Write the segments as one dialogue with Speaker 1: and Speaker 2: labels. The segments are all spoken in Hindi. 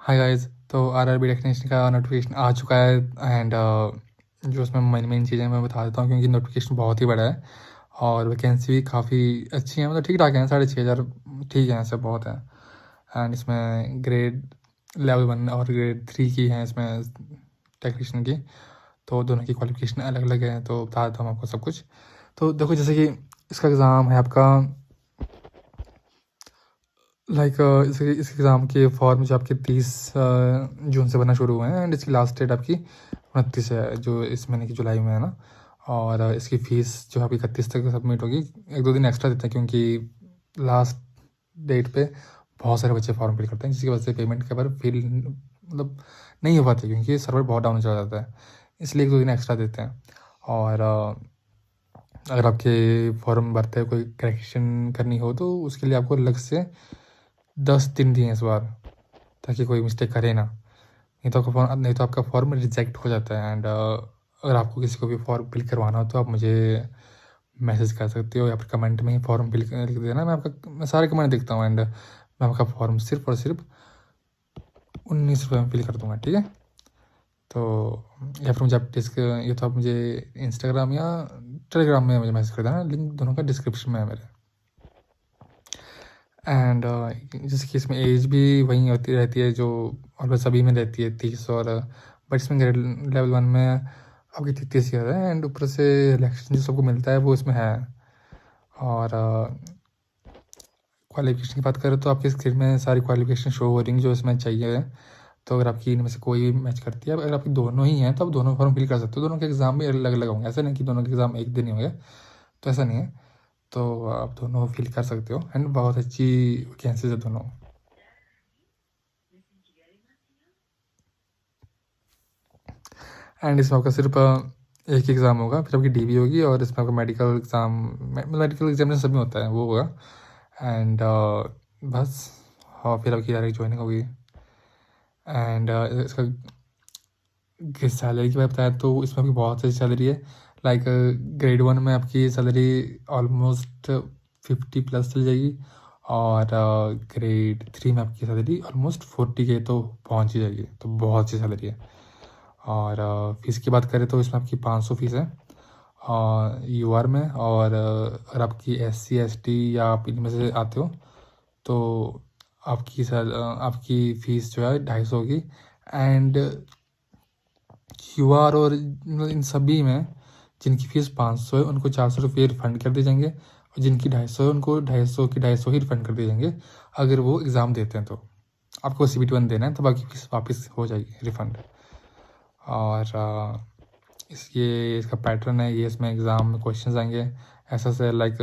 Speaker 1: Hi guys. तो आरआरबी टेक्नीशियन का नोटिफिकेशन आ चुका है एंड जो उसमें मेन मेन चीज़ें मैं बता देता हूँ क्योंकि नोटिफिकेशन बहुत ही बड़ा है और वैकेंसी भी काफ़ी अच्छी है, मतलब ठीक ठाक है, 6,500 ठीक है, ऐसे बहुत है। एंड इसमें ग्रेड लेवल 1 और ग्रेड 3 की हैं इसमें टेक्नीशियन की, तो दोनों की क्वालिफिकेशन अलग अलग है। तो बता देता हूँ आपको सब कुछ। तो देखो, जैसे कि इसका एग्ज़ाम है आपका इस एग्ज़ाम के फॉर्म जो आपके 30 जून से बनना शुरू हुए हैं एंड इसकी लास्ट डेट आपकी 29 है, जो इस महीने की जुलाई में है ना। और इसकी फ़ीस जो आपकी 31 तक सबमिट होगी। 1-2 दिन एक्स्ट्रा देते हैं क्योंकि लास्ट डेट पे बहुत सारे बच्चे फॉर्म फिल करते हैं, जिसकी वजह से पेमेंट के बाद फिल मतलब नहीं हो पाती क्योंकि सर्वर बहुत डाउन चला जाता है, इसलिए 1-2 दिन एक्स्ट्रा देते हैं। और अगर आपके फॉर्म भरते हुए कोई करेक्शन करनी हो तो उसके लिए आपको अलग से 10 दिन दिए इस बार, ताकि कोई मिस्टेक करे ना, नहीं तो आपका फॉर्म रिजेक्ट हो जाता है। एंड अगर आपको किसी को भी फॉर्म फिल करवाना हो तो आप मुझे मैसेज कर सकते हो या फिर कमेंट में ही फॉर्म फिल लिख देना। मैं सारे कमेंट देखता हूँ एंड मैं आपका फॉर्म सिर्फ और सिर्फ 19 रुपये में फिल कर दूँगा, ठीक है। तो या फिर मुझे आप ये तो आप मुझे इंस्टाग्राम या टेलीग्राम में मुझे मैसेज कर देना, लिंक दोनों का डिस्क्रिप्शन में है मेरे। एंड जैसे कि इसमें एज भी वही होती रहती है जो ऑलमोस्ट सभी में रहती है, 30। और बट इसमें ग्रेड लेवल 1 में आपकी 33 ईयर है एंड ऊपर से इलेक्शन जो सबको मिलता है वो इसमें है। और क्वालिफिकेशन की बात करें तो आपकी स्क्रीन में सारी क्वालिफिकेशन शो हो रही है जो इसमें चाहिए है। तो अगर आपकी इनमें से कोई भी मैच करती है, अगर आपकी दोनों ही हैं तो आप दोनों फॉर्म फिल कर सकते हो। दोनों के एग्ज़ाम भी अलग अलग होंगे, ऐसा नहीं कि दोनों के एग्ज़ाम एक दिन ही होंगे, तो ऐसा नहीं है। तो आप दोनों फिल कर सकते हो एंड बहुत अच्छी वैकेंसीज है दोनों। एंड इसमें आपका सिर्फ एक ही एग्ज़ाम होगा, फिर आपकी डीबी होगी और इसमें आपका मेडिकल एग्जामिनेशन सब में होता है वो होगा। एंड बस, और फिर आपकी डायरेक्ट ज्वाइनिंग होगी। एंड इसका सैलरी की बात बताया तो इसमें आपकी बहुत अच्छी सैलरी है। लाइक ग्रेड 1 में आपकी सैलरी ऑलमोस्ट 50+ चल जाएगी और ग्रेड 3 में आपकी सैलरी ऑलमोस्ट 40K तो पहुंच ही जाएगी, तो बहुत अच्छी सैलरी है। और फ़ीस की बात करें तो इसमें आपकी 500 फ़ीस है यूआर में। और अगर आपकी SC ST या आप इनमें से आते हो तो आपकी फ़ीस जो है 250 होगी। एंड यूआर और मतलब इन सभी में जिनकी फ़ीस 500 है उनको 400 रुपये रिफ़ंड कर दिए जाएंगे, और जिनकी 250 है उनको 250 की 250 ही रिफ़ंड कर दिए जाएंगे अगर वो एग्ज़ाम देते हैं। तो आपको CBT 1 देना है तो बाकी फ़ीस वापस हो जाएगी रिफ़ंड। और इसका पैटर्न है ये, इसमें एग्ज़ाम में क्वेश्चन आएंगे ऐसा से, लाइक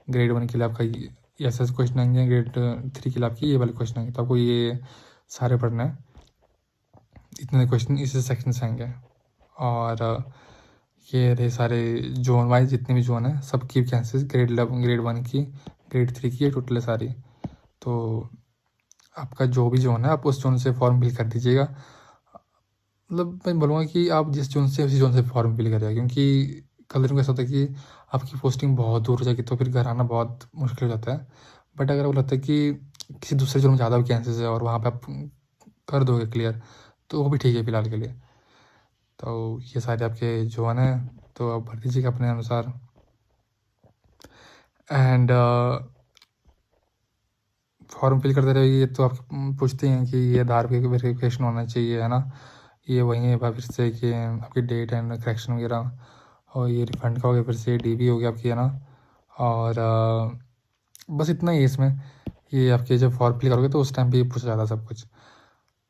Speaker 1: ग्रेड 1 के लिए आपका ऐसे क्वेश्चन आएंगे, ग्रेड 3 के लिए आपकी ये वाले क्वेश्चन आएंगे। तो आपको ये सारे पढ़ना है, इतने क्वेश्चन इस सेक्शन से आएंगे। और ये रहे सारे जोन वाइज, जितने भी जोन है सबकी वैकेंसीज ग्रेड 1 की, ग्रेड 3 की, टोटल है सारी। तो आपका जो भी जोन है आप उस जोन से फॉर्म फिल कर दीजिएगा। मतलब मैं बोलूँगा कि आप जिस जोन से उसी जोन से फॉर्म फिल करिएगा, क्योंकि कल दिन को ऐसा होता है कि आपकी पोस्टिंग बहुत दूर हो जाएगी तो फिर घर आना बहुत मुश्किल हो जाता है। बट अगर वो लगता है कि किसी दूसरे जोन में ज़्यादा वैकेंसीज है और वहाँ पे आप कर दोगे क्लियर, तो वो भी ठीक है फ़िलहाल के लिए। तो ये सारे आपके जोन हैं, तो आप भर दीजिएगा अपने अनुसार। एंड फॉर्म फिल करते रहिए। तो आप पूछते हैं कि ये आधार वेरिफिकेशन होना चाहिए, है ना। ये वही है फिर से कि आपकी डेट एंड करेक्शन वगैरह, और ये रिफ़ंड का हो गया, फिर से DB हो गया आपकी, है ना। और बस इतना ही है इसमें। ये आपके जब फॉर्म फिल करोगे तो उस टाइम पे ये पूछा जाता है सब कुछ।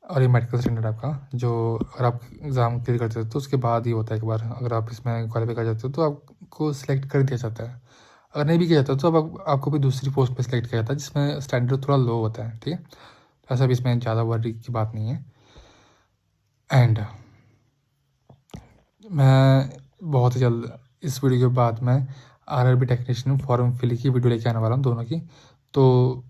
Speaker 1: और ये मेडिकल स्टैंडर्ड आपका, जो अगर आप एग्ज़ाम क्लियर करते हो तो उसके बाद ही होता है एक बार, अगर आप इसमें क्वालिफाई कर जाते हो तो आपको सिलेक्ट कर दिया जाता है। अगर नहीं भी किया जाता तो अब आपको भी दूसरी पोस्ट पे सिलेक्ट किया जाता है जिसमें स्टैंडर्ड थोड़ा लो होता है, ठीक है। ऐसा भी इसमें ज़्यादा वरी की बात नहीं है। एंड मैं बहुत ही जल्द इस वीडियो के बाद में RRB टेक्नीशियन फॉर्म फिल की वीडियो लेके आने वाला हूँ दोनों की। तो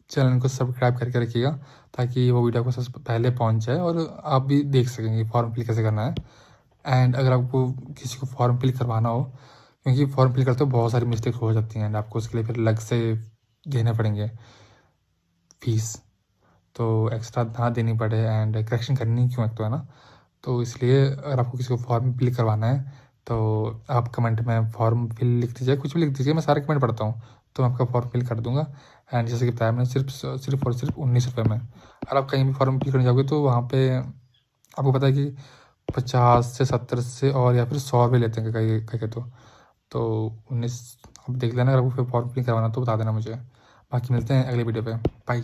Speaker 1: चैनल को सब्सक्राइब करके रखिएगा ताकि वो वीडियो आपको सबसे पहले पहुँच जाए और आप भी देख सकेंगे फॉर्म फिल कैसे करना है। एंड अगर आपको किसी को फॉर्म फिल करवाना हो, क्योंकि फॉर्म फिल करते हो बहुत सारी मिस्टेक हो जाती हैं एंड आपको उसके लिए फिर अलग से देने पड़ेंगे फ़ीस। तो एक्स्ट्रा ना देनी पड़े एंड करेक्शन करनी क्यों एक तो है ना। तो इसलिए अगर आपको किसी को फॉर्म फिल करवाना है तो आप कमेंट में फॉर्म फिल लिख दीजिए, कुछ भी लिख दीजिए, मैं सारे कमेंट पढ़ता हूँ तो मैं आपका फॉर्म फिल कर दूँगा। एंड जैसे कि बताया मैंने सिर्फ और सिर्फ 19 रुपये में। अगर आप कहीं भी फॉर्म फिल करने जाओगे तो वहाँ पे आपको पता है कि 50 से 70 से और या फिर 100 लेते हैं कहीं कहीं तो 19 आप देख लेना। अगर आपको फिर फॉर्म फिल करवाना तो बता देना मुझे। बाकी मिलते हैं अगले वीडियो पे। बाय।